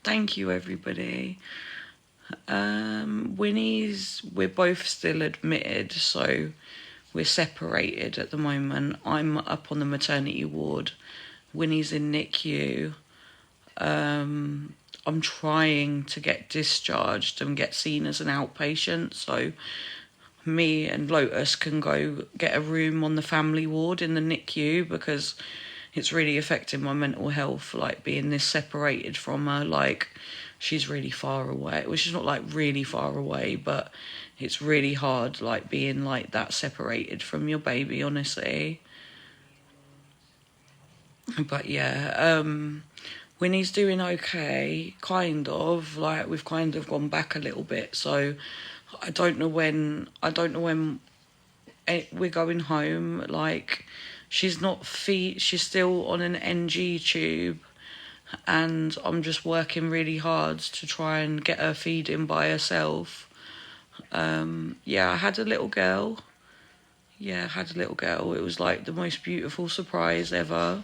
Thank you, everybody. Winnie's, we're both still admitted, so we're separated at the moment. I'm up on the maternity ward. Winnie's in NICU. I'm trying to get discharged and get seen as an outpatient, so me and Lotus can go get a room on the family ward in the NICU, because it's really affecting my mental health, like being this separated from her. Like, she's really far away. Well, she's not like really far away, but it's really hard, like being like that separated from your baby, honestly. But yeah, Winnie's doing okay, kind of. Like, we've kind of gone back a little bit, so I don't know when we're going home. Like, she's still on an NG tube, and I'm just working really hard to try and get her feeding by herself. I had a little girl. It was like the most beautiful surprise ever.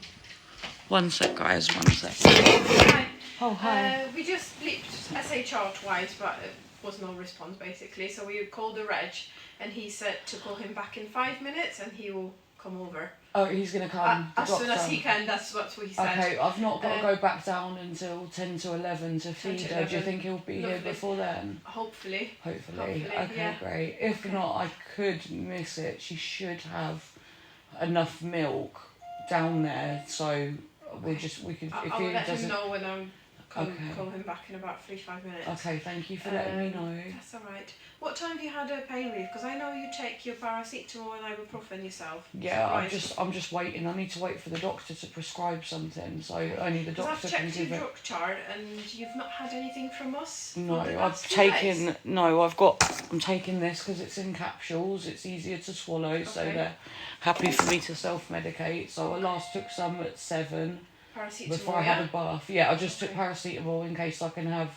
One sec, guys, one sec. Hi. Oh, hi. We just blipped SHR twice, but it was no response, basically. So we called the reg, and he said to call him back in 5 minutes, and he will come over. Oh, he's going to come. As soon as he can, that's what he said. Okay, I've not got to go back down until 10 to 11 to feed her. Do you think he'll be here before then? Hopefully. Okay, yeah. Great. If not, I could miss it. She should have enough milk down there, so we could. I'll let him know when I'm call him back in about 3-5 minutes. Okay, thank you for letting me know. That's all right. What time have you had a pain relief? Because I know you take your paracetamol and ibuprofen yourself. Yeah, I'm just waiting. I need to wait for the doctor to prescribe something, so only the doctor can give it. I've checked your drug chart, and you've not had anything from us. No, I'm taking this because it's in capsules. It's easier to swallow, so they're happy for me to self-medicate. So I last took some at 7. Paracetamol, before I had a bath. Yeah, I just took paracetamol in case I can have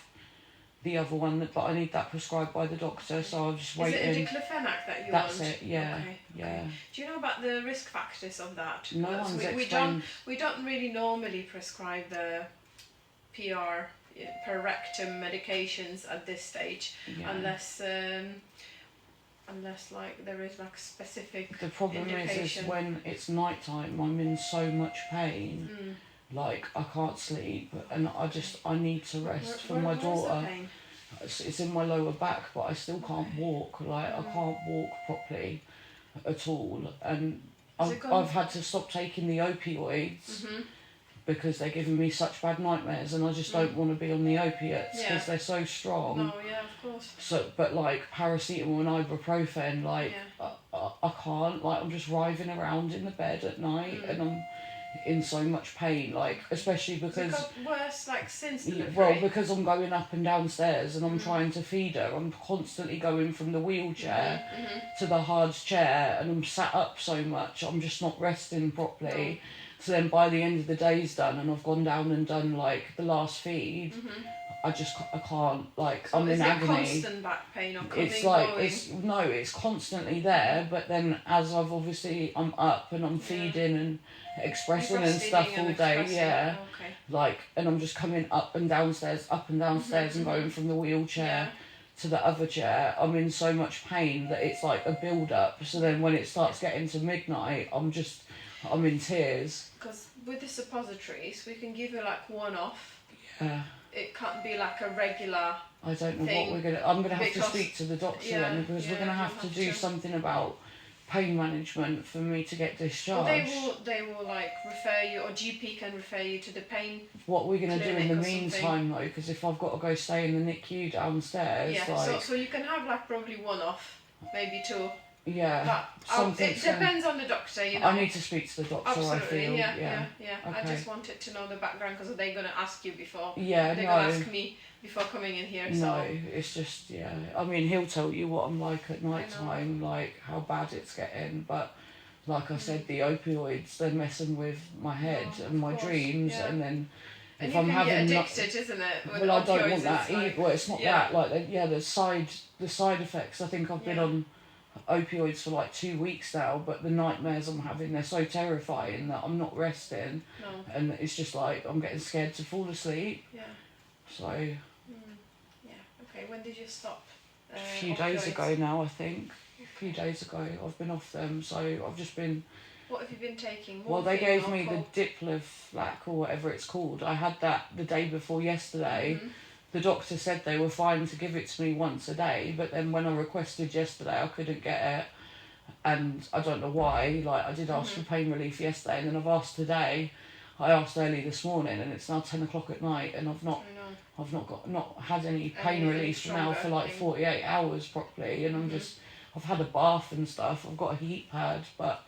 the other one, but I need that prescribed by the doctor, so I'm just waiting. Is it a diclofenac that you want? That's it, yeah. Okay. Do you know about the risk factors of that? No one's explained. We don't really normally prescribe the per rectum medications at this stage, unless like there is like specific. The problem is when it's night time, I'm in so much pain. Like, I can't sleep, and I need to rest for my daughter. Pain? It's in my lower back, but I still can't walk. Like, I can't walk properly at all, and I've had to stop taking the opioids because they're giving me such bad nightmares, and I just don't want to be on the opiates because they're so strong. No, yeah, of course. So, but like paracetamol and ibuprofen, like I can't. Like, I'm just writhing around in the bed at night, and I'm in so much pain, like, especially because it got worse, like, since delivery. Well, because I'm going up and downstairs and I'm trying to feed her, I'm constantly going from the wheelchair to the hard chair, and I'm sat up so much, I'm just not resting properly. So then by the end of the day's done, and I've gone down and done like the last feed, I can't, like, so I'm in agony. Is it constant back pain or coming, it's like going? It's constantly there, but then as I'm up and I'm feeding and expressing and stuff all day, like, and I'm just coming up and downstairs and going from the wheelchair to the other chair. I'm in so much pain that it's like a build up, so then when it starts getting to midnight, I'm in tears. Because with the suppositories, we can give you like one off. Yeah. It can't be like a regular. I don't know what I'm gonna have to speak to the doctor then, because we're gonna have to do something about pain management for me to get discharged. Well, they will like refer you, or GP can refer you to the pain. What we're gonna do in the meantime though, because if I've got to go stay in the NICU downstairs, so you can have like probably one off, maybe 2. Yeah, but it depends on the doctor, you know. I need to speak to the doctor. Absolutely, I feel. Yeah. Okay. I just wanted to know the background, because they're gonna ask you before. Yeah, they're gonna ask me before coming in here. So. No, it's just I mean, he'll tell you what I'm like at night time, like how bad it's getting. But like I said, the opioids, they're messing with my head and my dreams, and then. And if I'm having addicted, isn't it? Well, I don't want that either. Well, it's not that. Like, the side effects. I think I've been on opioids for like 2 weeks now, but the nightmares I'm having, they're so terrifying that I'm not resting, and it's just like I'm getting scared to fall asleep. So Yeah. Okay. When did you stop? A few days ago now, I think. A few days ago, I've been off them, so I've just been... What have you been taking? Well, they gave me cold? the Diploflac, or whatever it's called. I had that the day before yesterday. The doctor said they were fine to give it to me once a day, but then when I requested yesterday, I couldn't get it, and I don't know why. Like, I did ask for pain relief yesterday, and then I've asked today. I asked early this morning, and it's now 10 o'clock at night, and I've not had any pain relief now for like 48 hours properly, and I've had a bath and stuff. I've got a heat pad, but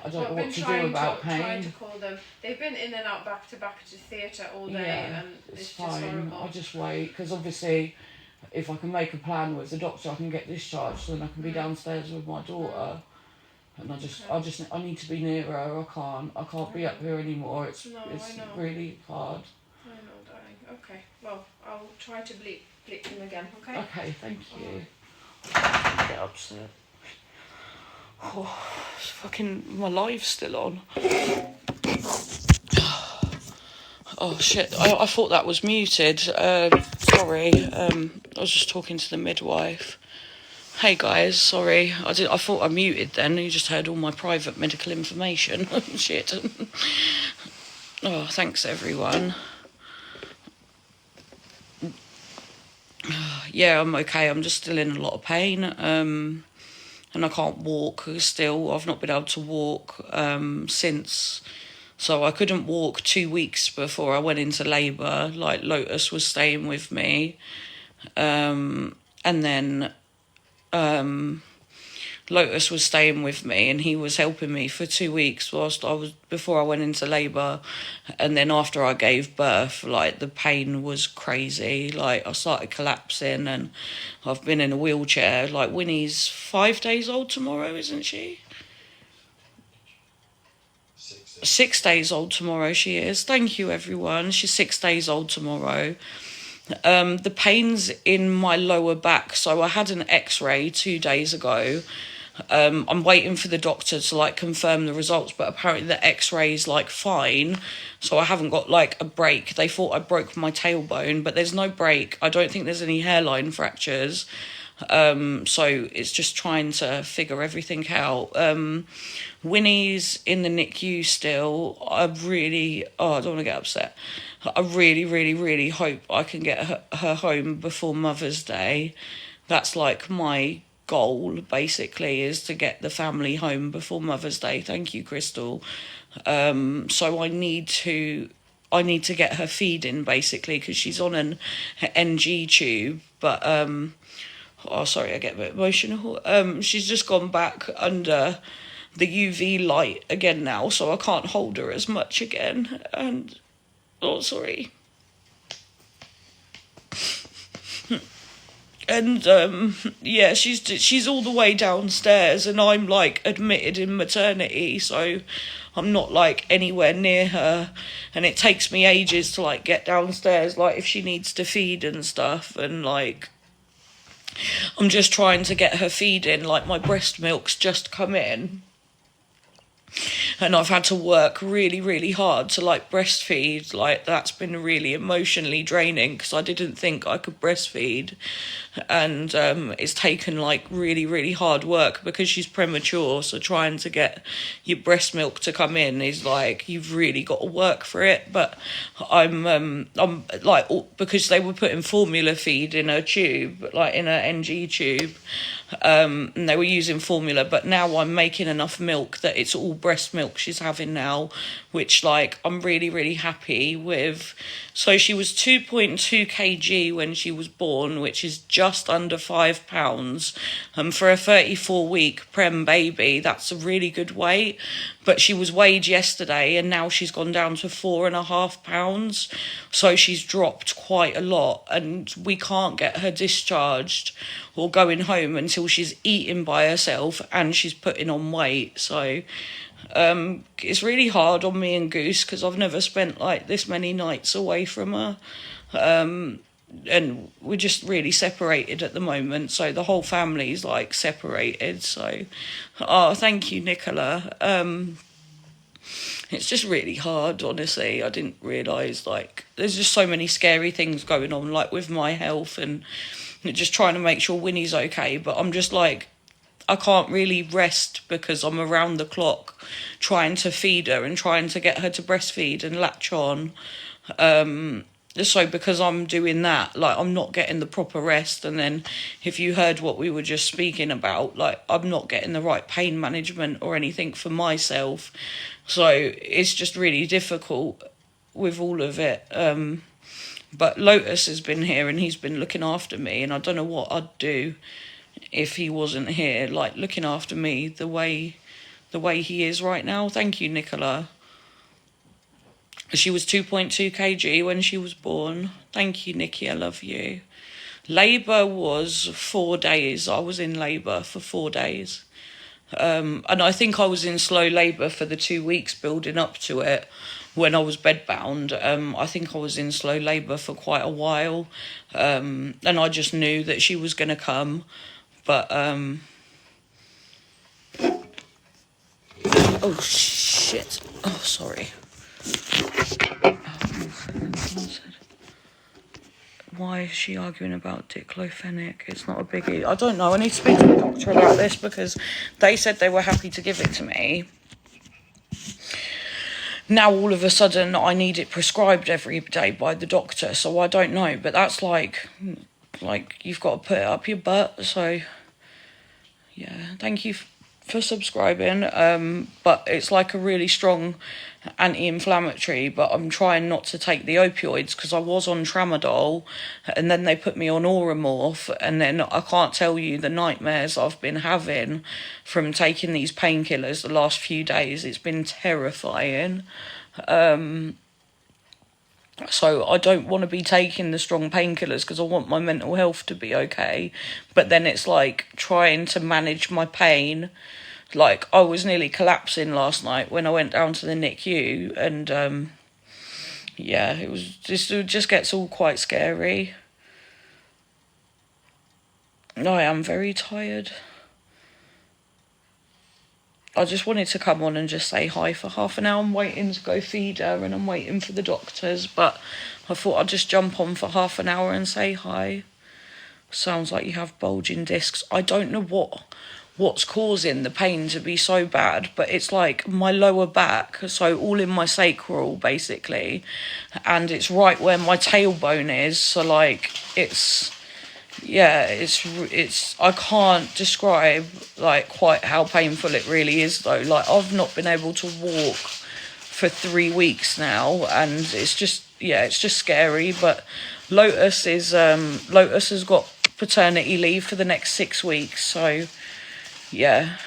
I don't know what to do about pain. Trying to call them. They've been in and out back to back to theatre all day, and it's fine. just horrible. I'll just wait, because obviously, if I can make a plan with the doctor, I can get discharged, then I can be downstairs with my daughter. And I need to be near her. I can't be up here anymore. It's really hard. I know, darling. Okay, well, I'll try to bleep them again, okay? Okay, thank you. I get upset. Oh, it's fucking, my live's still on. Oh shit, I thought that was muted. Sorry, I was just talking to the midwife. Hey guys, sorry, I thought I muted then. You just heard all my private medical information. Shit. Oh, thanks everyone. Yeah, I'm okay. I'm just still in a lot of pain. And I can't walk still. I've not been able to walk since. So I couldn't walk 2 weeks before I went into labour. Like, Lotus was staying with me. And then Lotus was staying with me, and he was helping me for 2 weeks before I went into labour. And then after I gave birth, like, the pain was crazy. Like, I started collapsing, and I've been in a wheelchair. Like, Winnie's 5 days old tomorrow, isn't she? 6 days old tomorrow she is. Thank you everyone. She's 6 days old tomorrow. The pain's in my lower back, so I had an x-ray 2 days ago. I'm waiting for the doctor to like confirm the results, but apparently the x-ray's like fine, so I haven't got like a break. They thought I broke my tailbone, but there's no break. I don't think there's any hairline fractures. So it's just trying to figure everything out. Winnie's in the NICU still. I don't want to get upset. I really, really, really hope I can get her home before Mother's Day. That's like my goal, basically, is to get the family home before Mother's Day. Thank you, Crystal. So I need to get her feeding, basically, because she's on an NG tube, but sorry, I get a bit emotional. She's just gone back under the UV light again now, so I can't hold her as much again. And sorry. And yeah, she's all the way downstairs, and I'm like admitted in maternity, so I'm not like anywhere near her, and it takes me ages to like get downstairs, like if she needs to feed and stuff, and like I'm just trying to get her feeding. Like, my breast milk's just come in, and I've had to work really, really hard to like breastfeed. Like, that's been really emotionally draining, because I didn't think I could breastfeed, and it's taken like really, really hard work because she's premature. So trying to get your breast milk to come in is like, you've really got to work for it. But I'm like, because they were putting formula feed in her tube, like in her NG tube, and they were using formula, but now I'm making enough milk that it's all breast milk she's having now, which like I'm really, really happy with. So she was 2.2 kg when she was born, which is just under 5 pounds. For a 34-week prem baby, that's a really good weight. But she was weighed yesterday, and now she's gone down to 4.5 pounds. So she's dropped quite a lot, and we can't get her discharged or going home until she's eating by herself and she's putting on weight. So it's really hard on me and Goose, because I've never spent like this many nights away from her, and we're just really separated at the moment, so the whole family's like separated. So thank you, Nicola. it's just really hard, honestly. I didn't realise, like, there's just so many scary things going on, like, with my health and just trying to make sure Winnie's okay. But I'm just like, I can't really rest because I'm around the clock trying to feed her and trying to get her to breastfeed and latch on. So because I'm doing that, like, I'm not getting the proper rest. And then if you heard what we were just speaking about, like, I'm not getting the right pain management or anything for myself. So it's just really difficult with all of it. But Lotus has been here and he's been looking after me, and I don't know what I'd do if he wasn't here, like, looking after me the way he is right now. Thank you, Nicola. She was 2.2 kg when she was born. Thank you, Nikki. I love you. Labour was 4 days. I was in labour for 4 days. And I think I was in slow labour for the 2 weeks building up to it when I was bedbound. I think I was in slow labour for quite a while. And I just knew that she was going to come. But, oh, shit. Oh, sorry. Why is she arguing about diclofenac? It's not a biggie. I don't know. I need to speak to the doctor about this because they said they were happy to give it to me. Now all of a sudden I need it prescribed every day by the doctor, so I don't know. But that's like you've got to put it up your butt. So yeah, thank you for subscribing. But it's like a really strong anti-inflammatory, but I'm trying not to take the opioids because I was on tramadol and then they put me on Oromorph, and then I can't tell you the nightmares I've been having from taking these painkillers the last few days. It's been terrifying. So I don't want to be taking the strong painkillers because I want my mental health to be okay, but then it's like trying to manage my pain. Like, I was nearly collapsing last night when I went down to the NICU, and yeah, it just gets all quite scary. I am very tired. I just wanted to come on and just say hi for half an hour. I'm waiting to go feed her and I'm waiting for the doctors, but I thought I'd just jump on for half an hour and say hi. Sounds like you have bulging discs. I don't know what's causing the pain to be so bad, but it's like my lower back, so all in my sacral basically, and it's right where my tailbone is. So like it's I can't describe like quite how painful it really is though. Like, I've not been able to walk for 3 weeks now, and it's just scary. But Lotus has got paternity leave for the next 6 weeks, so yeah,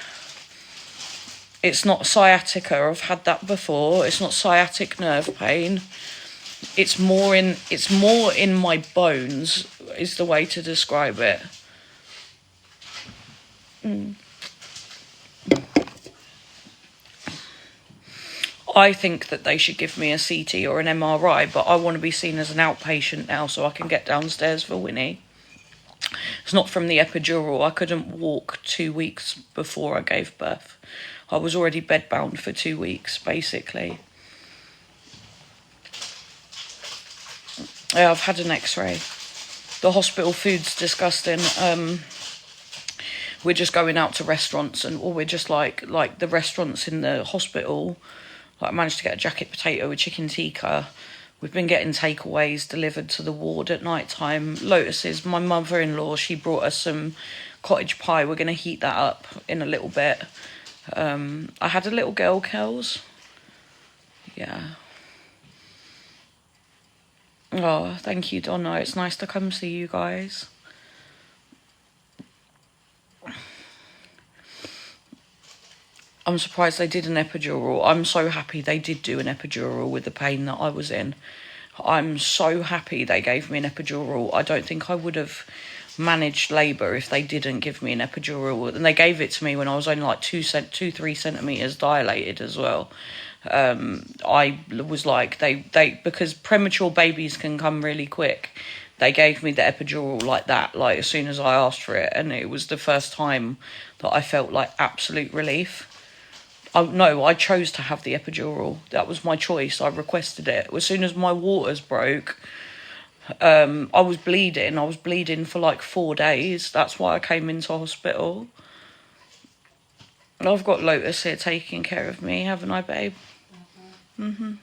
it's not sciatica. I've had that before. It's not sciatic nerve pain. It's more in my bones is the way to describe it. I think that they should give me a CT or an MRI, but I want to be seen as an outpatient now so I can get downstairs for Winnie. It's not from the epidural. I couldn't walk 2 weeks before I gave birth. I was already bedbound for 2 weeks, basically. Yeah, I've had an x-ray. The hospital food's disgusting. We're just going out to restaurants, or we're just like the restaurants in the hospital. Like, I managed to get a jacket potato with chicken tikka. We've been getting takeaways delivered to the ward at night time. Lotus's, my mother-in-law, she brought us some cottage pie. We're going to heat that up in a little bit. I had a little girl, Kels. Yeah. Oh, thank you, Donna. It's nice to come see you guys. I'm surprised they did an epidural. I'm so happy they did do an epidural with the pain that I was in. I'm so happy they gave me an epidural. I don't think I would have managed labour if they didn't give me an epidural. And they gave it to me when I was only like 3 centimetres dilated as well. I was like, they because premature babies can come really quick. They gave me the epidural like that, like as soon as I asked for it. And it was the first time that I felt like absolute relief. No, I chose to have the epidural. That was my choice. I requested it. As soon as my waters broke, I was bleeding. I was bleeding for like 4 days. That's why I came into hospital. And I've got Lotus here taking care of me, haven't I, babe?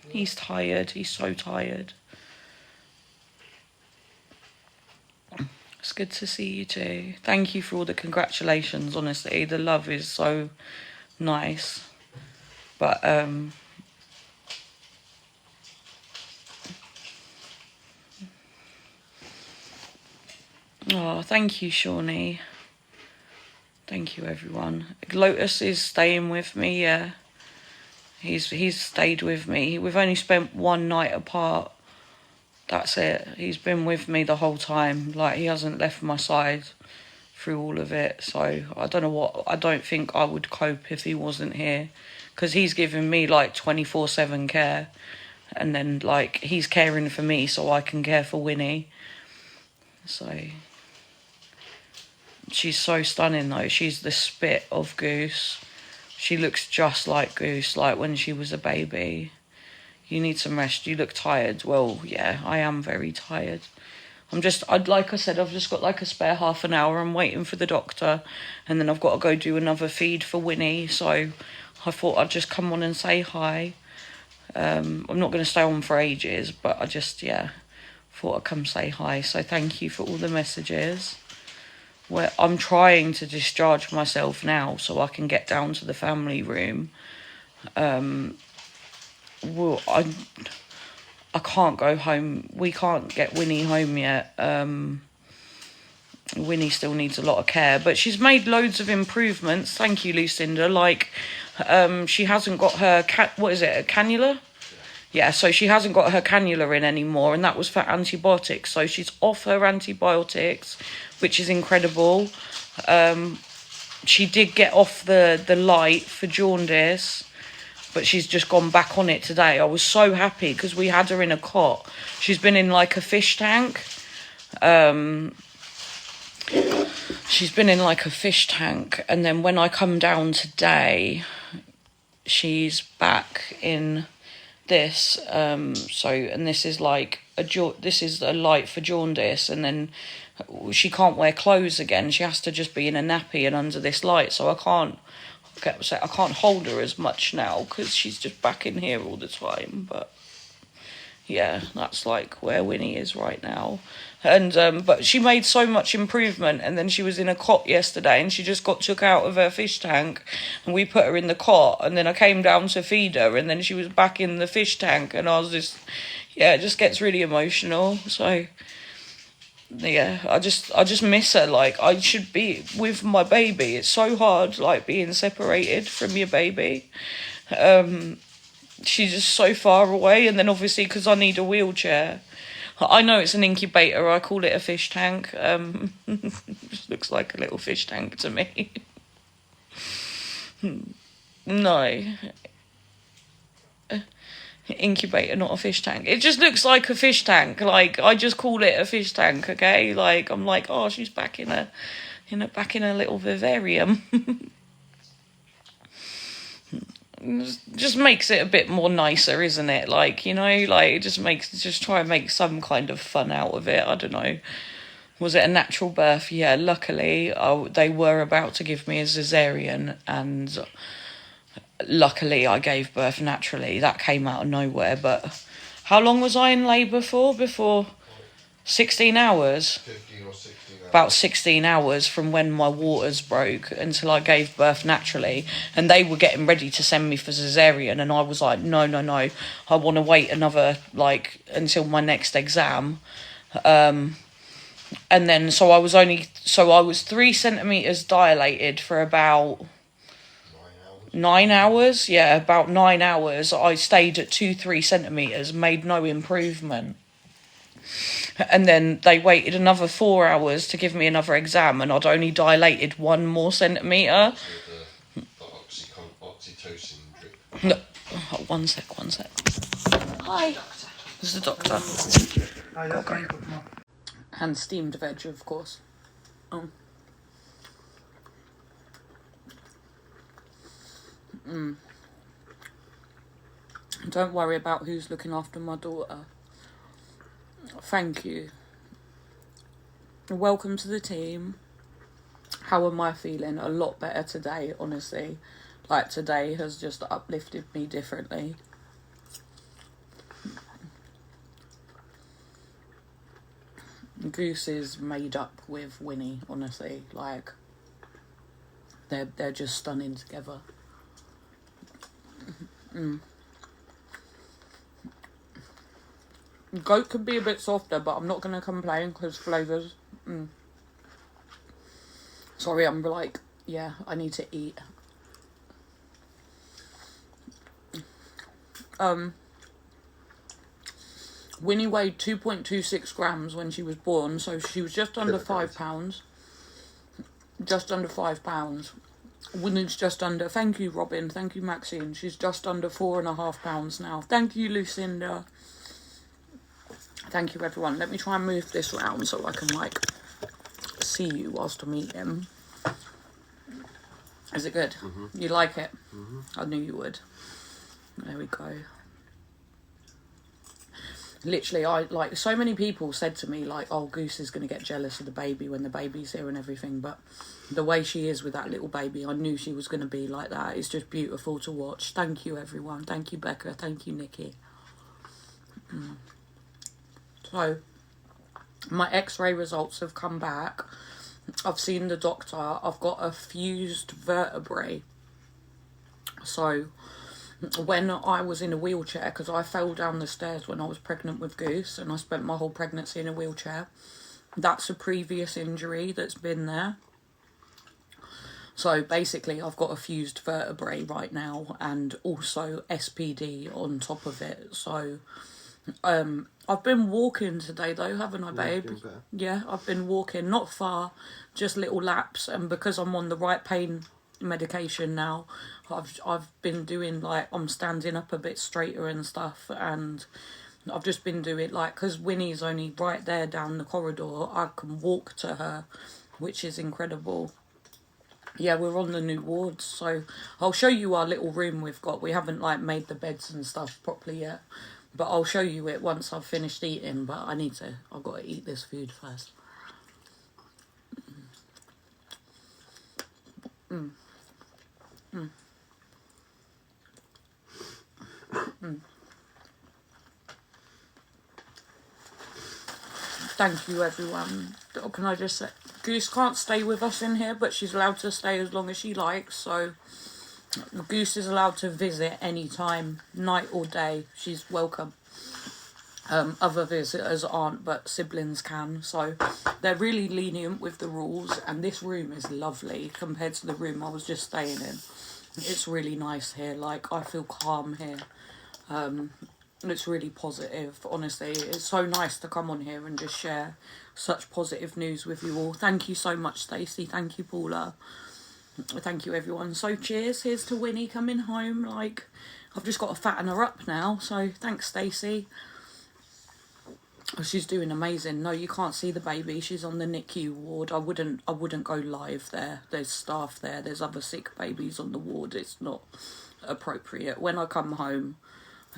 He's tired. He's so tired. It's good to see you too. Thank you for all the congratulations, honestly. The love is so nice. But, oh, thank you, Shawnee. Thank you, everyone. Lotus is staying with me, yeah. He's stayed with me. We've only spent one night apart. That's it. He's been with me the whole time. Like, he hasn't left my side through all of it. So I don't think I would cope if he wasn't here, because he's giving me like 24/7 care, and then like he's caring for me so I can care for Winnie. So she's so stunning though. She's the spit of Goose. She looks just like Goose, like when she was a baby. You need some rest. You look tired. Well, yeah, I am very tired. Like I said, I've just got like a spare half an hour. I'm waiting for the doctor, and then I've got to go do another feed for Winnie. So I thought I'd just come on and say hi. I'm not going to stay on for ages, but I just, yeah, thought I'd come say hi. So thank you for all the messages. I'm trying to discharge myself now so I can get down to the family room. Well, I can't go home. We can't get Winnie home yet. Winnie still needs a lot of care, but she's made loads of improvements. Thank you, Lucinda. Like, she hasn't got her what is it, a cannula? Yeah, so she hasn't got her cannula in anymore, and that was for antibiotics. So she's off her antibiotics, which is incredible. She did get off the light for jaundice, but she's just gone back on it today. I was so happy because we had her in a cot. She's been in like a fish tank. She's been in like a fish tank, and then when I come down today, she's back in this. And this is like this is a light for jaundice, and then she can't wear clothes again. She has to just be in a nappy and under this light. So I can't hold her as much now because she's just back in here all the time. But yeah, that's like where Winnie is right now. And but she made so much improvement, and then she was in a cot yesterday, and she just got took out of her fish tank, and we put her in the cot, and then I came down to feed her, and then she was back in the fish tank, and I was just, yeah, it just gets really emotional. So yeah, I just miss her. Like, I should be with my baby. It's so hard, like, being separated from your baby. She's just so far away, and then obviously because I need a wheelchair. I know it's an incubator. I call it a fish tank. Just looks like a little fish tank to me. No. Incubator, not a fish tank. It just looks like a fish tank. Like, I just call it a fish tank, okay? Like, I'm like, oh, she's back in a little vivarium. Just makes it a bit more nicer, isn't it? Like, you know, like, just try and make some kind of fun out of it. I don't know. Was it a natural birth? Yeah, luckily, they were about to give me a cesarean, and luckily I gave birth naturally. That came out of nowhere. But how long was I in labour for? Before 16 hours? 15 or 16 hours. About 16 hours from when my waters broke until I gave birth naturally. And they were getting ready to send me for cesarean, and I was like, no, I want to wait another, like, until my next exam. And then so I was 3 centimetres dilated for about 9 hours. Yeah, about 9 hours. I stayed at 2-3 centimetres, made no improvement. And then they waited another 4 hours to give me another exam, and I'd only dilated 1 more centimetre. The oxytocin drip. No, one sec. Hi. This is the doctor. Hi, that's fine. And steamed veg, of course. Don't worry about who's looking after my daughter. Thank you. Welcome to the team. How am I feeling? A lot better today, honestly. Like, today has just uplifted me differently. Goose is made up with Winnie, honestly. Like, they're just stunning together. Goat could be a bit softer, but I'm not going to complain because flavours. Sorry, I'm like, yeah, I need to eat. Winnie weighed 2.26 grams when she was born, so she was just under 5 pounds. Just under 5 pounds. Winnie's just under, thank you Robin, thank you Maxine, she's just under 4.5 pounds now. Thank you Lucinda. Thank you everyone. Let me try and move this around so I can like see you whilst I'm eating. Is it good? You like it? I knew you would. There we go. Literally, like, so many people said to me, like, oh, Goose is going to get jealous of the baby when the baby's here and everything, but the way she is with that little baby, I knew she was going to be like that. It's just beautiful to watch. Thank you, everyone. Thank you, Becca. Thank you, Nikki. So, my x-ray results have come back. I've seen the doctor. I've got a fused vertebrae. So, when I was in a wheelchair, because I fell down the stairs when I was pregnant with Goose, and I spent my whole pregnancy in a wheelchair, that's a previous injury that's been there. So basically I've got a fused vertebrae right now, and also SPD on top of it. So I've been walking today though, haven't I, babe? Yeah, I've been walking, not far, just little laps, and because I'm on the right pain medication now, I've been doing, like, I'm standing up a bit straighter and stuff, and I've just been doing, like, because Winnie's only right there down the corridor, I can walk to her, which is incredible. Yeah, we're on the new wards, so I'll show you our little room we've got. We haven't, like, made the beds and stuff properly yet, but I'll show you it once I've finished eating. But I've got to eat this food first. Thank you, everyone. Can I just say, Goose can't stay with us in here, but she's allowed to stay as long as she likes. So Goose is allowed to visit any time, night or day. She's welcome. Other visitors aren't, but siblings can. So they're really lenient with the rules, and this room is lovely compared to the room I was just staying in. It's really nice here. Like, I feel calm here. It's really positive, honestly. It's so nice to come on here and just share such positive news with you all. Thank you so much, Stacey. Thank you, Paula. Thank you, everyone. So cheers. Here's to Winnie coming home. Like, I've just got to fatten her up now. So thanks, Stacey. Oh, she's doing amazing. No, you can't see the baby. She's on the NICU ward. I wouldn't go live there. There's staff there. There's other sick babies on the ward. It's not appropriate. When I come home,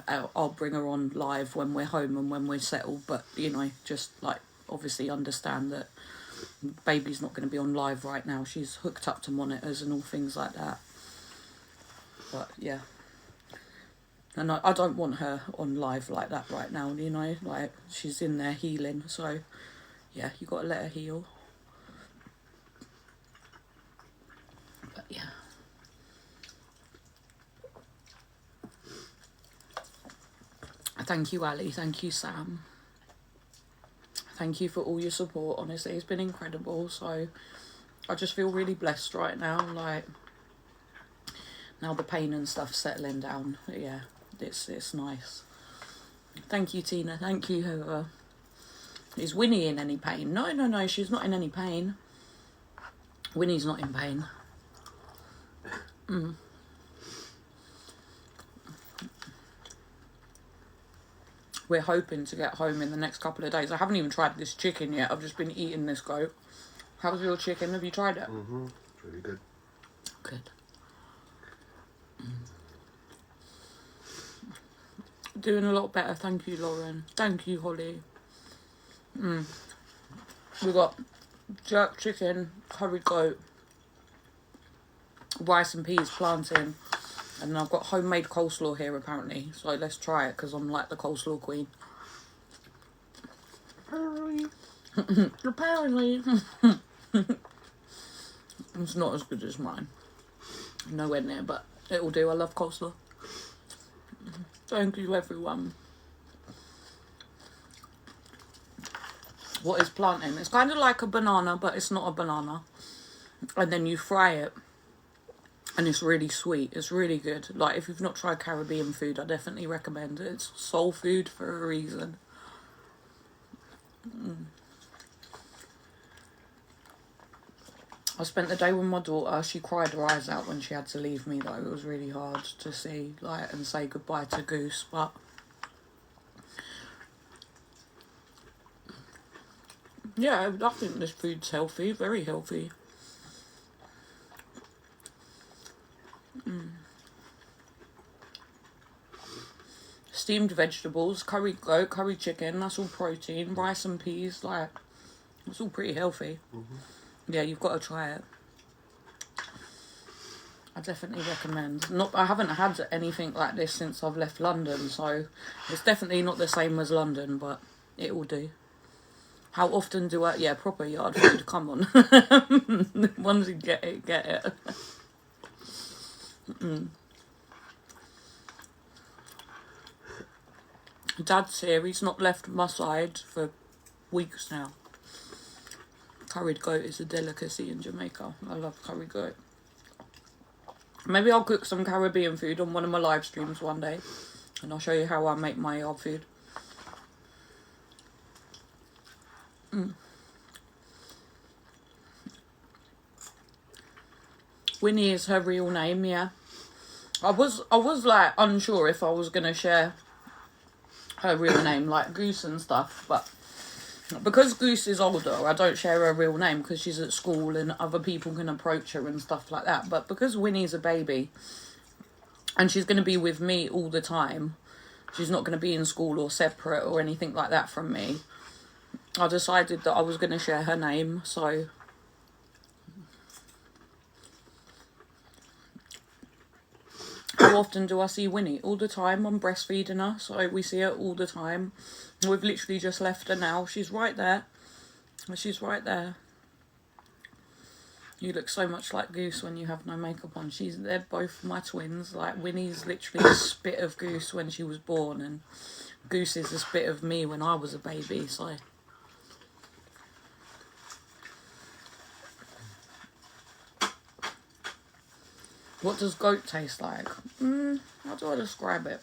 I'll bring her on live when we're home and when we're settled. But, you know, just, like, obviously understand that baby's not going to be on live right now. She's hooked up to monitors and all things like that. But, yeah. And I don't want her on live like that right now, you know, like, she's in there healing, so, yeah, you got to let her heal. But, yeah. Thank you, Ali. Thank you, Sam. Thank you for all your support, honestly. It's been incredible, so I just feel really blessed right now, like, now the pain and stuff settling down, yeah. It's nice. Thank you, Tina. Thank you, whoever. Is Winnie in any pain? No, she's not in any pain. Winnie's not in pain. We're hoping to get home in the next couple of days. I haven't even tried this chicken yet. I've just been eating this goat. How's your chicken? Have you tried it? It's really good. Good. Doing a lot better. Thank you, Lauren. Thank you, Holly. We got jerk chicken, curry goat, rice and peas, plantain, and I've got homemade coleslaw here apparently. So let's try it because I'm like the coleslaw queen. Apparently. It's not as good as mine. Nowhere near, but it will do. I love coleslaw. Thank you, everyone. What is plantain? It's kind of like a banana, but it's not a banana. And then you fry it. And it's really sweet. It's really good. Like, if you've not tried Caribbean food, I definitely recommend it. It's soul food for a reason. I spent the day with my daughter. She cried her eyes out when she had to leave me, though. It was really hard to see, like, and say goodbye to Goose, but yeah, I think this food's healthy, very healthy. Steamed vegetables, curry goat, curry chicken, that's all protein, rice and peas, like, it's all pretty healthy. Yeah, you've got to try it. I definitely recommend. I haven't had anything like this since I've left London, so it's definitely not the same as London, but it will do. How often do I... Yeah, proper yard food, come on. Once you get it, get it. Dad's here, he's not left my side for weeks now. Curried goat is a delicacy in Jamaica. I love curry goat. Maybe I'll cook some Caribbean food on one of my live streams one day. And I'll show you how I make my yard food. Winnie is her real name, yeah. I was like unsure if I was gonna share her real name, like Goose and stuff, but because Goose is older, I don't share her real name because she's at school and other people can approach her and stuff like that. But because Winnie's a baby and she's going to be with me all the time, she's not going to be in school or separate or anything like that from me, I decided that I was going to share her name. So how often do I see Winnie? All the time. I'm breastfeeding her, so we see her all the time. We've literally just left her now. She's right there. She's right there. You look so much like Goose when you have no makeup on. They're both my twins. Like, Winnie's literally a spit of Goose when she was born, and Goose is a spit of me when I was a baby, so... What does goat taste like? How do I describe it?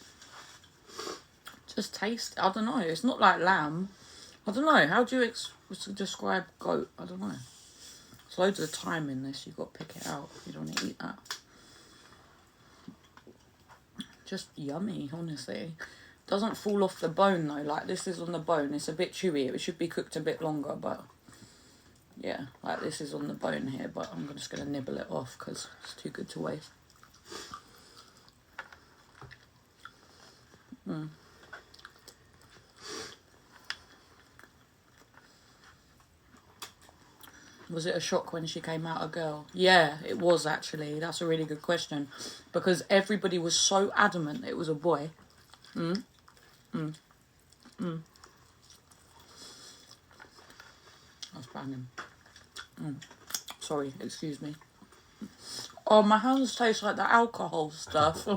Just taste, I don't know. It's not like lamb. I don't know. How do you describe goat? I don't know. There's loads of thyme in this. You've got to pick it out if you don't want to eat that. Just yummy, honestly. Doesn't fall off the bone though. Like, this is on the bone. It's a bit chewy. It should be cooked a bit longer, but yeah, like this is on the bone here, but I'm just going to nibble it off because it's too good to waste. Was it a shock when she came out a girl? Yeah, it was actually. That's a really good question. Because everybody was so adamant it was a boy. That's banging. Sorry, excuse me. Oh, my hands taste like the alcohol stuff.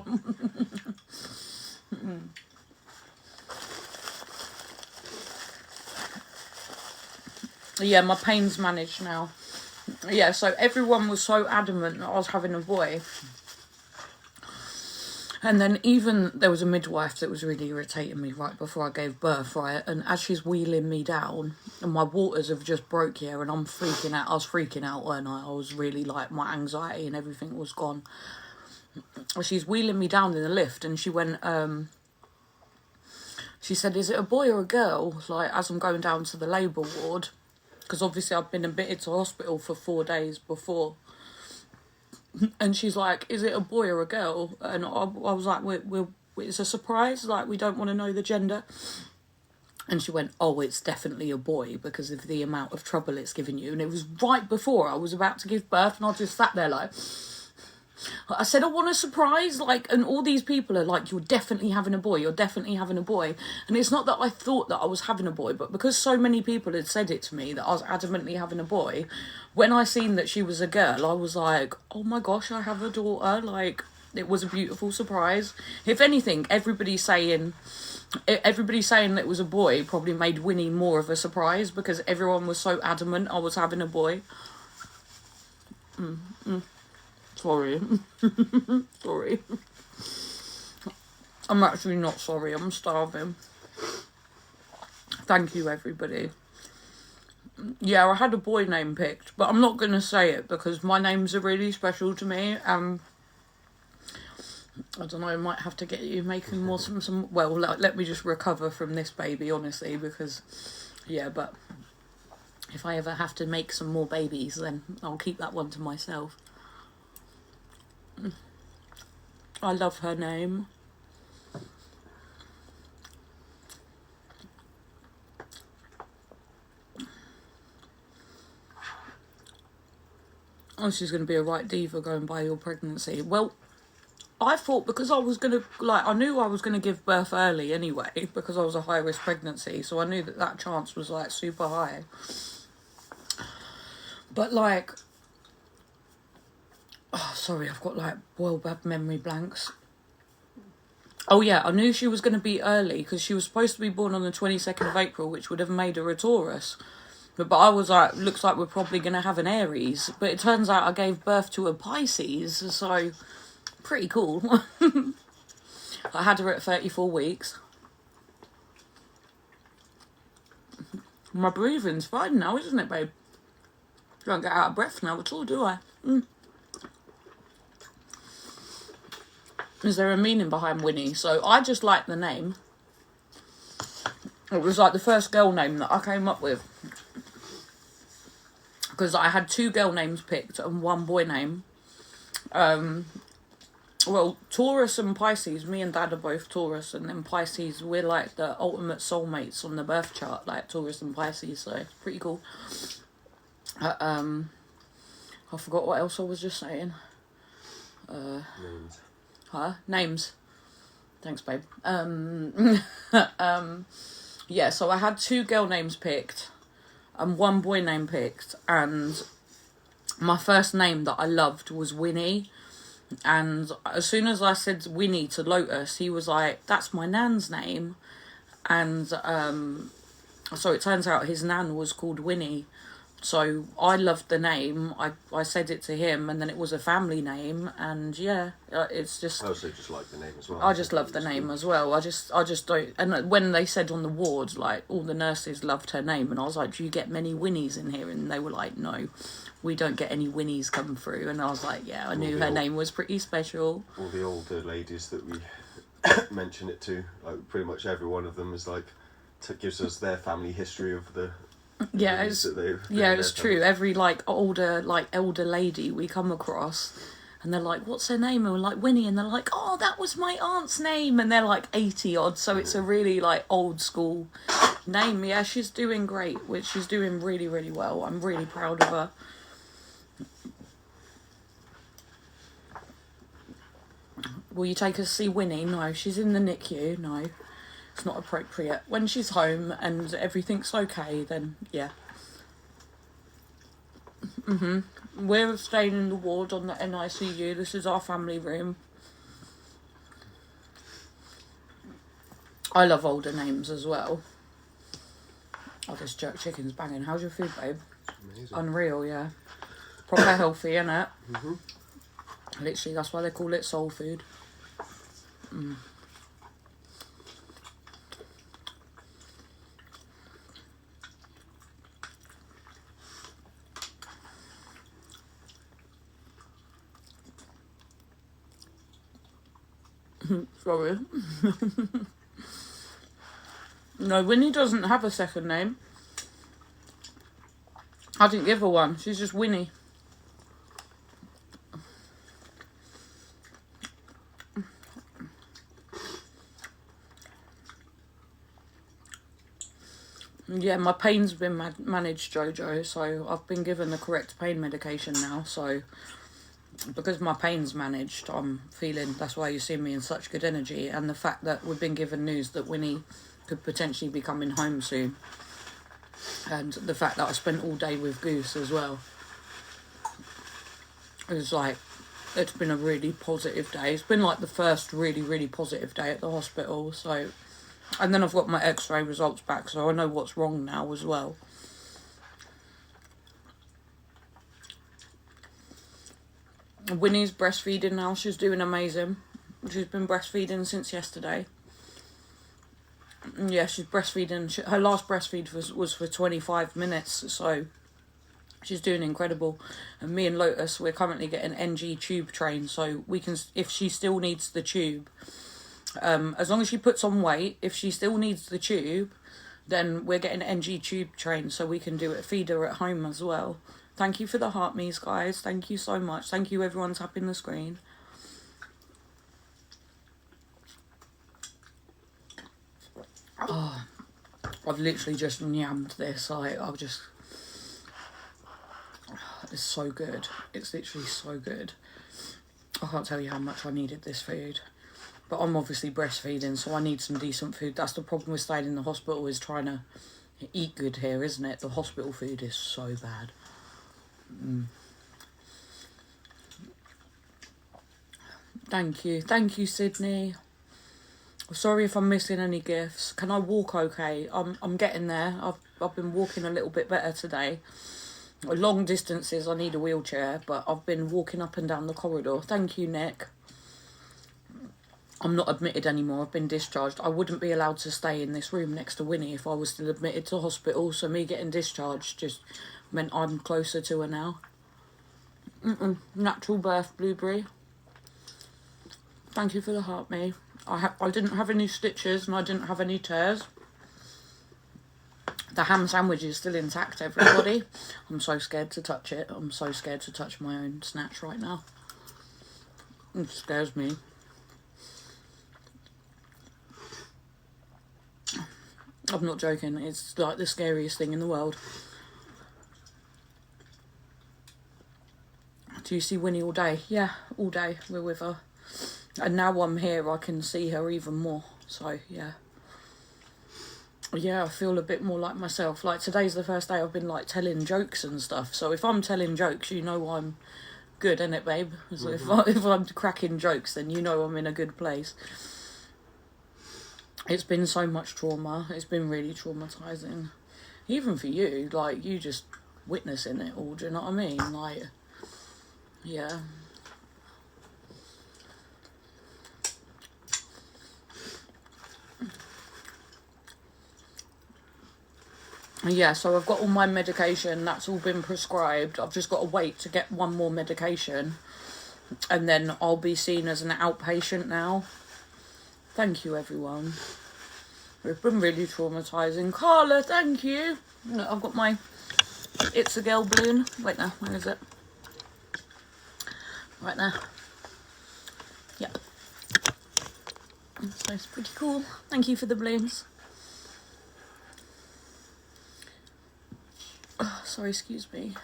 Yeah, my pain's managed now. Yeah, so everyone was so adamant that I was having a boy. And then even there was a midwife that was really irritating me right before I gave birth, right? And as she's wheeling me down, and my waters have just broke here, and I'm freaking out. I was freaking out, weren't I? I was really like, my anxiety and everything was gone. She's wheeling me down in the lift, and she went, she said, "Is it a boy or a girl?" Like, as I'm going down to the labour ward. Because obviously I've been admitted to hospital for 4 days before. And she's like, "Is it a boy or a girl?" And I was like, we're it's a surprise, like we don't want to know the gender. And she went, oh, it's definitely a boy because of the amount of trouble it's given you. And it was right before I was about to give birth, and I just sat there like, I said, I want a surprise, like, and all these people are like, you're definitely having a boy, you're definitely having a boy. And it's not that I thought that I was having a boy, but because so many people had said it to me that I was adamantly having a boy, when I seen that she was a girl, I was like, oh my gosh, I have a daughter. Like, it was a beautiful surprise. If anything, everybody saying that it was a boy probably made Winnie more of a surprise because everyone was so adamant I was having a boy. Sorry. Sorry. I'm actually not sorry, I'm starving. Thank you, everybody. Yeah, I had a boy name picked, but I'm not going to say it because my names are really special to me. I don't know, I might have to get you making more some well, let me just recover from this baby, honestly, because, yeah, but if I ever have to make some more babies, then I'll keep that one to myself. I love her name. Oh, she's going to be a right diva going by your pregnancy. Well, I thought because I was going to, like, I knew I was going to give birth early anyway, because I was a high-risk pregnancy, so I knew that that chance was, like, super high. But, like, oh, sorry, I've got, like, well bad memory blanks. Oh, yeah, I knew she was going to be early, because she was supposed to be born on the 22nd of April, which would have made her a Taurus. But I was like, looks like we're probably going to have an Aries. But it turns out I gave birth to a Pisces, so pretty cool. I had her at 34 weeks. My breathing's fine now, isn't it, babe? Don't get out of breath now at all, do I? Is there a meaning behind Winnie? So I just like the name. It was like the first girl name that I came up with. Because I had 2 girl names picked and 1 boy name. Well, Taurus and Pisces, me and Dad are both Taurus, and then Pisces, we're like the ultimate soulmates on the birth chart, like Taurus and Pisces, so it's pretty cool. I forgot what else I was just saying. Names. Huh? Names. Thanks, babe. Yeah, so I had 2 girl names picked and 1 boy name picked, and my first name that I loved was Winnie. And as soon as I said Winnie to Lotus, he was like, that's my nan's name. And so it turns out his nan was called Winnie. So I loved the name. I said it to him, and then it was a family name. And yeah, it's just... I also just like the name as well. I just love the name as well. I just don't... And when they said on the ward, like, all the nurses loved her name, and I was like, do you get many Winnies in here? And they were like, no, we don't get any Winnies come through. And I was like, yeah, I knew her name was pretty special. All the older ladies that we mention it to, like, pretty much every one of them is like, gives us their family history of the... Yeah, it's true. Every older lady we come across, and they're like, "What's her name?" And we're like, "Winnie," and they're like, "Oh, that was my aunt's name," and they're like 80 odd. So it's a really like old school name. Yeah, she's doing great. She's doing really, really well. I'm really proud of her. Will you take us to see Winnie? No, she's in the NICU. No. It's not appropriate. When she's home and everything's okay, then yeah. We're staying in the ward on the NICU. This is our family room. I love older names as well. Oh, this jerk chicken's banging. How's your food, babe? Amazing. Unreal, yeah. Proper healthy, innit? Literally, that's why they call it soul food. Sorry. No, Winnie doesn't have a second name. I didn't give her one. She's just Winnie. Yeah, my pain's been managed, Jojo, so I've been given the correct pain medication now, so because my pain's managed, I'm feeling, that's why you see me in such good energy, and the fact that we've been given news that Winnie could potentially be coming home soon, and the fact that I spent all day with Goose as well. It was like, it's been a really positive day. It's been like the first really, really positive day at the hospital, so... And then I've got my x-ray results back, so I know what's wrong now as well. Winnie's breastfeeding now. She's doing amazing. She's been breastfeeding since yesterday. Yeah, she's breastfeeding. Her last breastfeed was for 25 minutes, so she's doing incredible. And me and Lotus, we're currently getting NG tube trained, so we can, if she still needs the tube... as long as she puts on weight, if she still needs the tube, then we're getting NG tube trained so we can do it, feed her at home as well. Thank you for the heart me's, guys. Thank you so much. Thank you, everyone tapping the screen. Oh, I've literally just yammed this. I've just... It's so good. It's literally so good. I can't tell you how much I needed this food. But I'm obviously breastfeeding, so I need some decent food. That's the problem with staying in the hospital, is trying to eat good here, isn't it? The hospital food is so bad. Thank you. Thank you, Sydney. Sorry if I'm missing any gifts. Can I walk okay? I'm getting there. I've been walking a little bit better today. Long distances, I need a wheelchair, but I've been walking up and down the corridor. Thank you, Nick. I'm not admitted anymore. I've been discharged. I wouldn't be allowed to stay in this room next to Winnie if I was still admitted to hospital. So me getting discharged just meant I'm closer to her now. Natural birth, Blueberry. Thank you for the heart, me. I didn't have any stitches and I didn't have any tears. The ham sandwich is still intact, everybody. I'm so scared to touch it. I'm so scared to touch my own snatch right now. It scares me. I'm not joking, it's like the scariest thing in the world. Do you see Winnie all day? Yeah, all day we're with her. And now I'm here, I can see her even more. So, yeah. Yeah, I feel a bit more like myself. Like, today's the first day I've been, like, telling jokes and stuff. So if I'm telling jokes, you know I'm good, innit, babe? So if I'm cracking jokes, then you know I'm in a good place. It's been so much trauma. It's been really traumatising. Even for you, like, you just witnessing it all, do you know what I mean? Like, yeah. Yeah, so I've got all my medication. That's all been prescribed. I've just got to wait to get one more medication. And then I'll be seen as an outpatient now. Thank you, everyone. It's been really traumatising. Carla, thank you. Look, I've got my It's a Girl balloon. Wait, now, where is it? Right there. Yeah. So it's pretty cool. Thank you for the balloons. Oh, sorry, excuse me.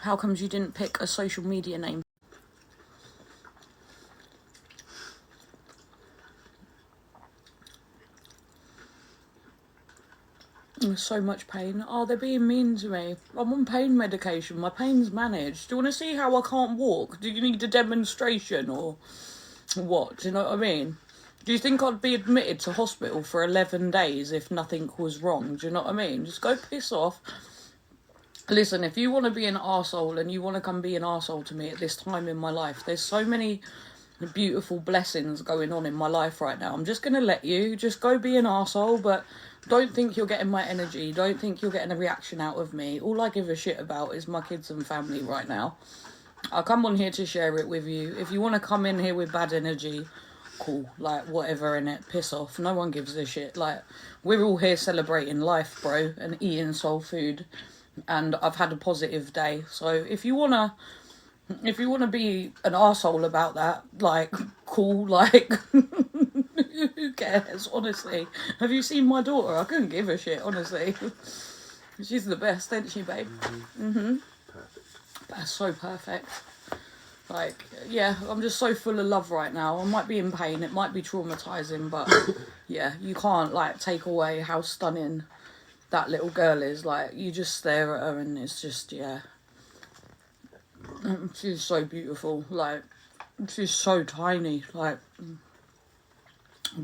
How comes you didn't pick a social media name? There's so much pain. Oh, they're being mean to me. I'm on pain medication. My pain's managed. Do you want to see how I can't walk? Do you need a demonstration or what? Do you know what I mean? Do you think I'd be admitted to hospital for 11 days if nothing was wrong? Do you know what I mean? Just go piss off. Listen, if you want to be an arsehole and you want to come be an arsehole to me at this time in my life, there's so many beautiful blessings going on in my life right now. I'm just going to let you just go be an arsehole, but don't think you're getting my energy. Don't think you're getting a reaction out of me. All I give a shit about is my kids and family right now. I come on here to share it with you. If you want to come in here with bad energy, cool. Like, whatever, innit? Piss off. No one gives a shit. Like, we're all here celebrating life, bro, and eating soul food. And I've had a positive day. So if you wanna be an arsehole about that, like, cool, like, Who cares, honestly? Have you seen my daughter? I couldn't give a shit, honestly. She's the best, isn't she, babe? Perfect. That's so perfect. Like, yeah, I'm just so full of love right now. I might be in pain, it might be traumatising, but yeah, you can't, like, take away how stunning that little girl is. Like, you just stare at her and it's just, yeah. She's so beautiful. Like, she's so tiny. Like,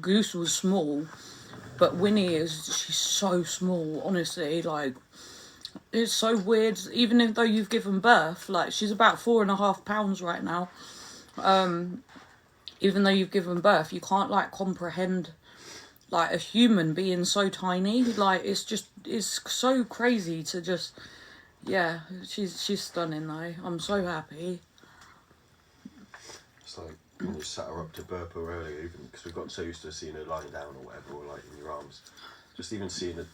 Goose was small, but Winnie she's so small, honestly. Like, it's so weird, even though you've given birth, like, she's about 4.5 pounds right now. Even though you've given birth, you can't, like, comprehend, like, a human being so tiny. Like, it's so crazy to just, yeah, she's stunning, though. I'm so happy. It's like when you sat her up to burp her earlier, even because we got so used to seeing her lying down or whatever, or like in your arms. Just even seeing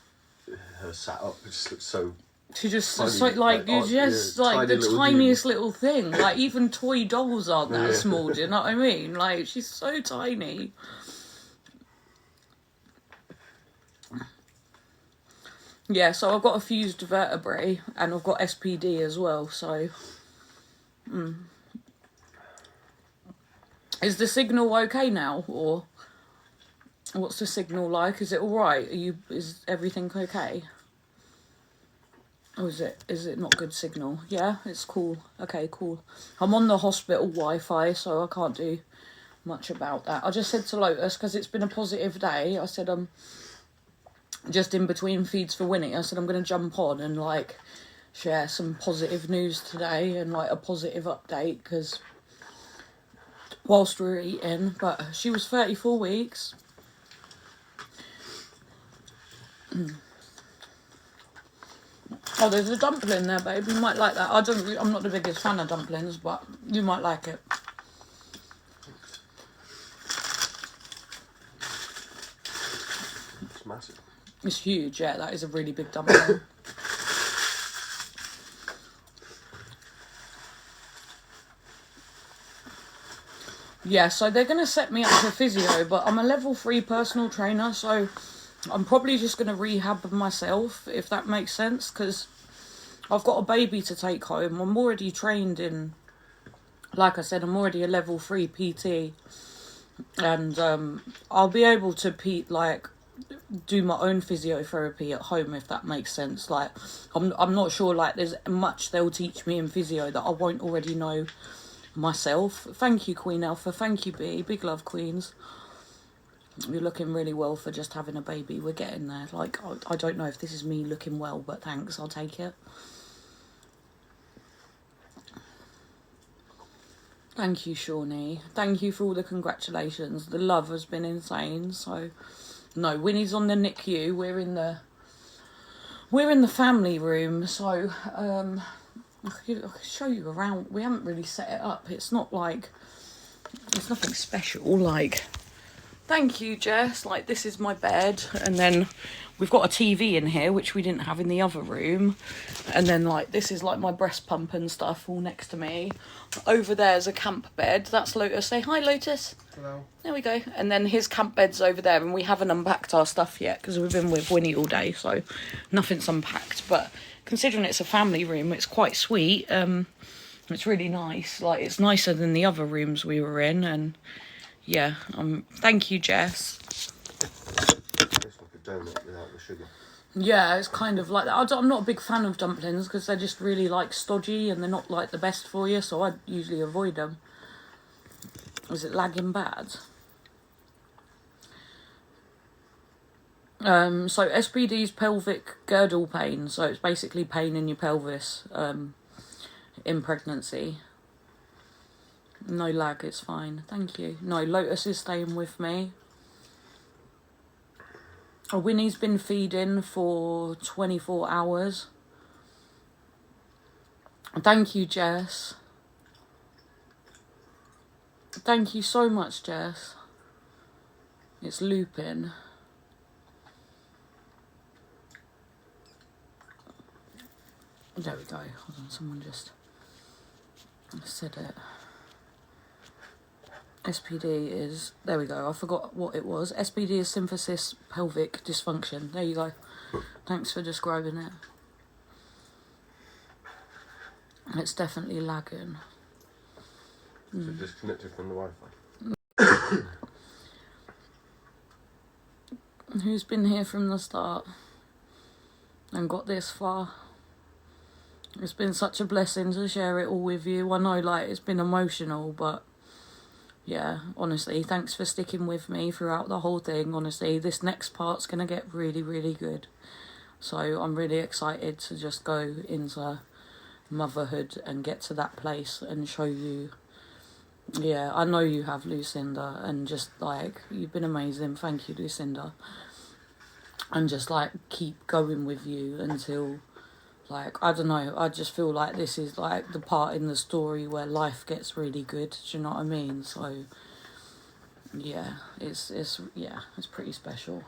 her sat up, it just looks so. She just, tiny, so, like, you're just, like, the tiniest little thing. Like, even toy dolls aren't that small, do you know what I mean? Like, she's so tiny. Yeah, so I've got a fused vertebrae, and I've got SPD as well, so... Is the signal okay now, or... What's the signal like? Is it alright? Is everything okay? Or is it not good signal? Yeah, it's cool. Okay, cool. I'm on the hospital Wi-Fi, so I can't do much about that. I just said to Lotus, because it's been a positive day, I said, just in between feeds for Winnie, I said I'm going to jump on and, like, share some positive news today and, like, a positive update, because whilst we were eating, but she was 34 weeks. Oh, there's a dumpling there, babe. You might like that. I'm not the biggest fan of dumplings, but you might like it. It's massive. It's huge, yeah. That is a really big dumpling. Yeah, so they're going to set me up for physio, but I'm a level 3 personal trainer, so I'm probably just going to rehab myself, if that makes sense, because I've got a baby to take home. I'm already trained in, like I said, I'm already a level 3 PT, and I'll be able to do my own physiotherapy at home, if that makes sense. Like, I'm not sure, like, there's much they'll teach me in physio that I won't already know myself. Thank you, Queen Alpha. Thank you, B. Big love, Queens. You're looking really well for just having a baby. We're getting there. Like, I don't know if this is me looking well, but thanks, I'll take it. Thank you, Shawnee. Thank you for all the congratulations. The love has been insane. So, no, Winnie's on the NICU. We're in the family room. So, I can show you around. We haven't really set it up. It's not like, it's nothing special. Like, thank you, Jess. Like, this is my bed, and then we've got a TV in here, which we didn't have in the other room. And then, like, this is like my breast pump and stuff all next to me. Over there's a camp bed. That's Lotus. Say hi, Lotus. Hello. There we go. And then his camp bed's over there, and we haven't unpacked our stuff yet because we've been with Winnie all day, so nothing's unpacked. But considering it's a family room, it's quite sweet. It's really nice. Like, it's nicer than the other rooms we were in, and yeah. Thank you, Jess. It's like a donut without the sugar. Yeah, it's kind of like that. I'm not a big fan of dumplings because they're just really, like, stodgy and they're not, like, the best for you, so I usually avoid them. Is it lagging bad? So SPD's pelvic girdle pain, so it's basically pain in your pelvis in pregnancy. No lag, it's fine. Thank you. No, Lotus is staying with me. Winnie's been feeding for 24 hours. Thank you, Jess. Thank you so much, Jess. It's looping. There we go. Hold on, someone just said it. SPD is, there we go, I forgot what it was. SPD is symphysis pelvic dysfunction. There you go. Thanks for describing it. It's definitely lagging. Is it disconnected from the Wi-Fi? Who's been here from the start and got this far? It's been such a blessing to share it all with you. I know, like, it's been emotional, but yeah, honestly, thanks for sticking with me throughout the whole thing. Honestly, this next part's going to get really, really good. So I'm really excited to just go into motherhood and get to that place and show you. Yeah, I know you have, Lucinda, and just, like, you've been amazing. Thank you, Lucinda. And just, like, keep going with you until, like, I don't know, I just feel like this is, like, the part in the story where life gets really good. Do you know what I mean? So, yeah, it's pretty special.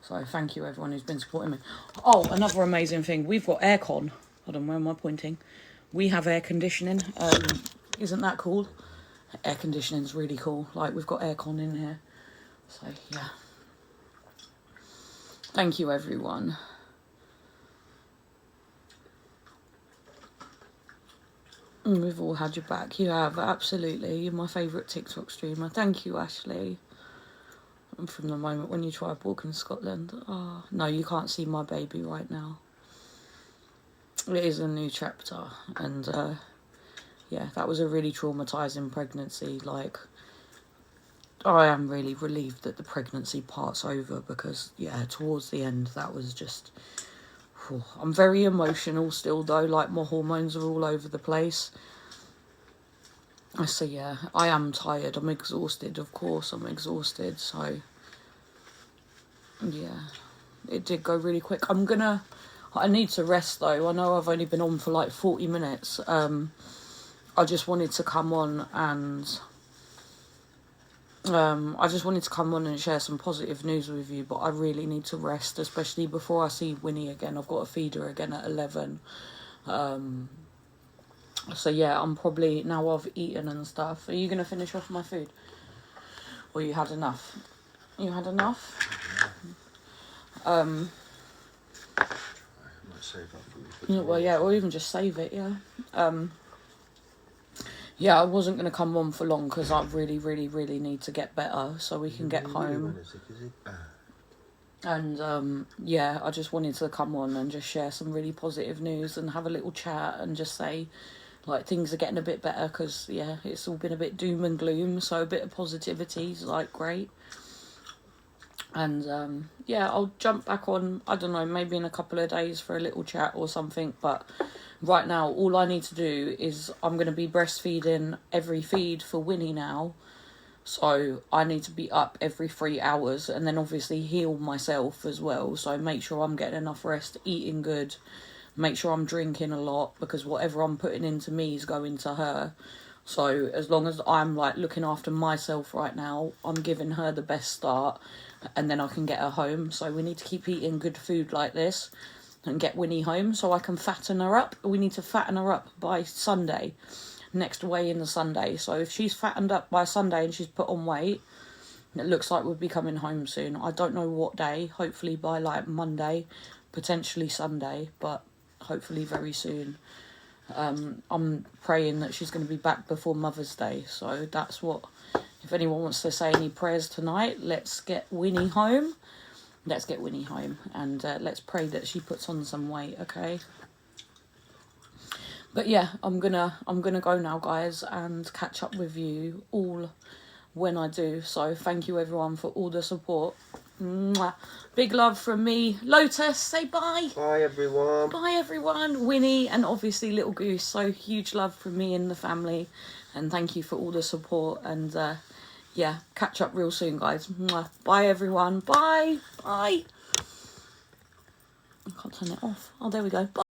So thank you, everyone who's been supporting me. Oh, another amazing thing. We've got aircon. Hold on, where am I pointing? We have air conditioning. Isn't that cool? Air conditioning's really cool. Like, we've got aircon in here. So, yeah. Thank you, everyone. We've all had your back. You have, absolutely. You're my favourite TikTok streamer. Thank you, Ashley. And from the moment when you tried walking in Scotland. Oh, no, you can't see my baby right now. It is a new chapter. And, yeah, that was a really traumatising pregnancy. Like, I am really relieved that the pregnancy part's over because, yeah, towards the end, that was just... I'm very emotional still, though. Like, my hormones are all over the place. So, yeah, I am tired. I'm exhausted, of course. I'm exhausted, so... Yeah, it did go really quick. I need to rest, though. I know I've only been on for, like, 40 minutes. I just wanted to come on and... share some positive news with you, but I really need to rest, especially before I see Winnie again. I've got to feed her again at 11. So yeah, I'm probably, now I've eaten and stuff. Are you going to finish off my food? Or you had enough? You had enough? I might save that for you. Yeah, well, yeah, or even just save it, yeah. Yeah, I wasn't going to come on for long because I really, really, really need to get better so we can get home. And, yeah, I just wanted to come on and just share some really positive news and have a little chat and just say, like, things are getting a bit better because, yeah, it's all been a bit doom and gloom, so a bit of positivity is, like, great. And, yeah, I'll jump back on, I don't know, maybe in a couple of days for a little chat or something, but... Right now, all I need to do is I'm going to be breastfeeding every feed for Winnie now. So I need to be up every 3 hours and then obviously heal myself as well. So make sure I'm getting enough rest, eating good, make sure I'm drinking a lot because whatever I'm putting into me is going to her. So as long as I'm like looking after myself right now, I'm giving her the best start and then I can get her home. So we need to keep eating good food like this. And get Winnie home so I can fatten her up. We need to fatten her up by Sunday, next weigh in the Sunday. So if she's fattened up by Sunday and she's put on weight, it looks like we'll be coming home soon. I don't know what day, hopefully by like Monday, potentially Sunday, but hopefully very soon. I'm praying that she's going to be back before Mother's Day. So that's what, if anyone wants to say any prayers tonight, let's get Winnie home. Let's get Winnie home and let's pray that she puts on some weight, okay? But yeah, I'm gonna go now, guys, and catch up with you all when I do. So thank you everyone for all the support. Mwah. Big love from me. Lotus, say bye. Bye everyone. Bye everyone. Winnie and obviously Little Goose. So huge love from me and the family, and thank you for all the support and. Yeah, catch up real soon, guys. Mwah. Bye, everyone. Bye. Bye. I can't turn it off. Oh, there we go. Bye.